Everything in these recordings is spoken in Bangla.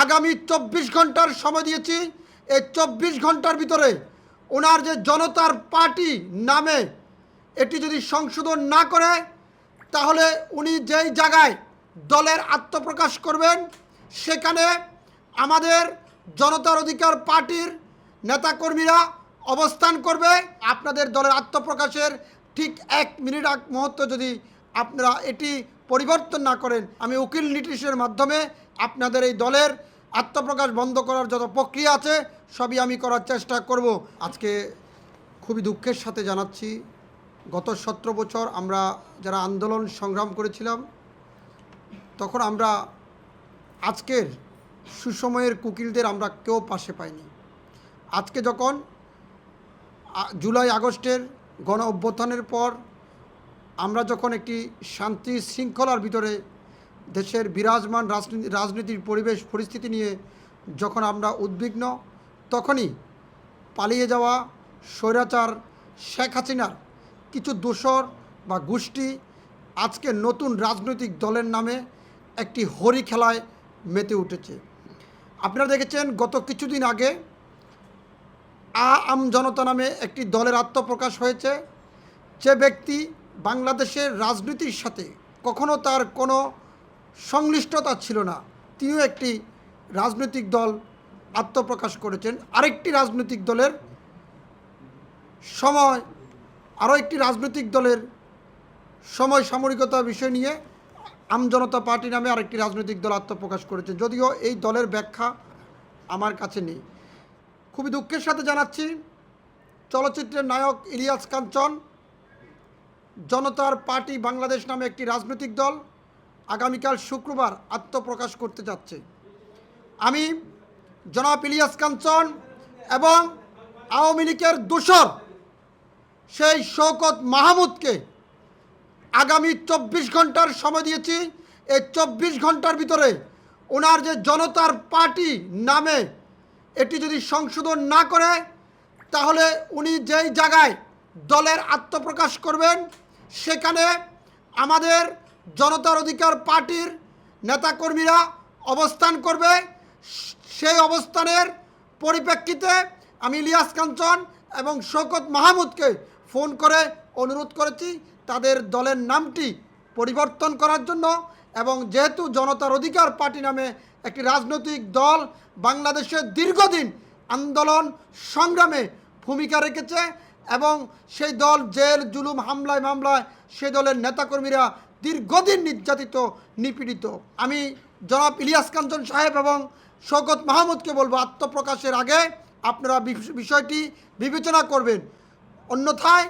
আগামী 24 ঘন্টার সময় দিয়েছি। এই 24 ঘন্টার ভিতরে ওনার যে জনতার পার্টি নামে এটি যদি সংশোধন না করে, তাহলে উনি যেই জায়গায় দলের আত্মপ্রকাশ করবেন সেখানে আমাদের জনতার অধিকার পার্টির নেতাকর্মীরা অবস্থান করবে। আপনাদের দলের আত্মপ্রকাশের ঠিক 1 মিনিট আগ মুহূর্ত যদি আপনারা এটি পরিবর্তন না করেন, আমি উকিল নোটিশের মাধ্যমে আপনাদের এই দলের আত্মপ্রকাশ বন্ধ করার যত প্রক্রিয়া আছে সবই আমি করার চেষ্টা করব। আজকে খুবই দুঃখের সাথে জানাচ্ছি, গত 17 বছর আমরা যারা আন্দোলন সংগ্রাম করেছিলাম, তখন আমরা আজকের সুসময়ের কুকিলদের আমরা কেউ পাশে পাইনি। আজকে যখন জুলাই আগস্টের গণ অভ্যুত্থানের পর আমরা যখন একটি শান্তি শৃঙ্খলার ভিতরে দেশের বিরাজমান রাজনীতির পরিস্থিতি নিয়ে যখন আমরা উদ্বিগ্ন, তখনই পালিয়ে যাওয়া স্বৈরাচার শেখ হাসিনার কিছু দোসর বা গোষ্ঠী আজকে নতুন রাজনৈতিক দলের নামে একটি হরি খেলায় মেতে উঠেছে। আপনারা দেখেছেন গত কিছুদিন আগে আম জনতা নামে একটি দলের আত্মপ্রকাশ হয়েছে। যে ব্যক্তি বাংলাদেশের রাজনীতির সাথে কখনো তার কোনো সংশ্লিষ্টতা ছিল না, তিনিও একটি রাজনৈতিক দল আত্মপ্রকাশ করেছেন। আরেকটি রাজনৈতিক দলের সময় সামরিকতা বিষয় নিয়ে আমজনতা পার্টি নামে আরেকটি রাজনৈতিক দল আত্মপ্রকাশ করেছে, যদিও এই দলের ব্যাখ্যা আমার কাছে নেই। খুবই দুঃখের সাথে জানাচ্ছি, চলচ্চিত্রের নায়ক ইলিয়াস কাঞ্চন জনতার পার্টি বাংলাদেশ নামে একটি রাজনৈতিক দল আগামীকাল শুক্রবার আত্মপ্রকাশ করতে যাচ্ছে। আমি জনাব ইলিয়াস কাঞ্চন এবং আওয়ামী লীগের দোসর সেই শওকত মাহমুদকে আগামী 24 ঘন্টার সময় দিয়েছি। এই 24 ঘন্টার ভিতরে ওনার যে জনতার পার্টি নামে এটি যদি সংশোধন না করে, তাহলে উনি যেই জায়গায় দলের আত্মপ্রকাশ করবেন সেখানে আমাদের জনতার অধিকার পার্টির নেতাকর্মীরা অবস্থান করবে। সেই অবস্থানের পরিপ্রেক্ষিতে আমি ইলিয়াস কাঞ্চন এবং শওকত মাহমুদকে ফোন করে অনুরোধ করেছি তাদের দলের নামটি পরিবর্তন করার জন্য। এবং যেহেতু জনতার অধিকার পার্টি নামে একটি রাজনৈতিক দল বাংলাদেশের দীর্ঘদিন আন্দোলন সংগ্রামে ভূমিকা রেখেছে এবং সেই দল জেল জুলুম মামলায় সেই দলের নেতাকর্মীরা দীর্ঘদিন নির্যাতিত নিপীড়িত, আমি জনাব ইলিয়াস কাঞ্চন সাহেব এবং শওকত মাহমুদকে বলবো আত্মপ্রকাশের আগে আপনারা বিষয়টি বিবেচনা করবেন। অন্যথায়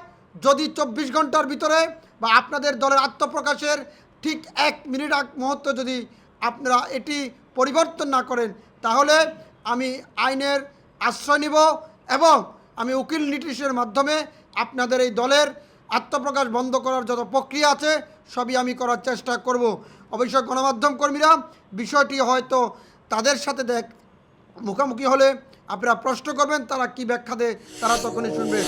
যদি 24 ঘন্টার ভিতরে বা আপনাদের দলের আত্মপ্রকাশের ঠিক 1 মিনিট আগ মুহূর্ত যদি আপনারা এটি পরিবর্তন না করেন, তাহলে আমি আইনের আশ্রয় নিব এবং আমি উকিল নোটিশের মাধ্যমে আপনাদের এই দলের আত্মপ্রকাশ বন্ধ করার যত প্রক্রিয়া আছে সবই আমি করার চেষ্টা করব। অবশ্য গণমাধ্যম কর্মীরা বিষয়টি হয়তো তাদের সাথে মুখোমুখি হলে আপনারা প্রশ্ন করবেন, তারা কি ব্যাখ্যা দেয় তারা তখনই শুনবে।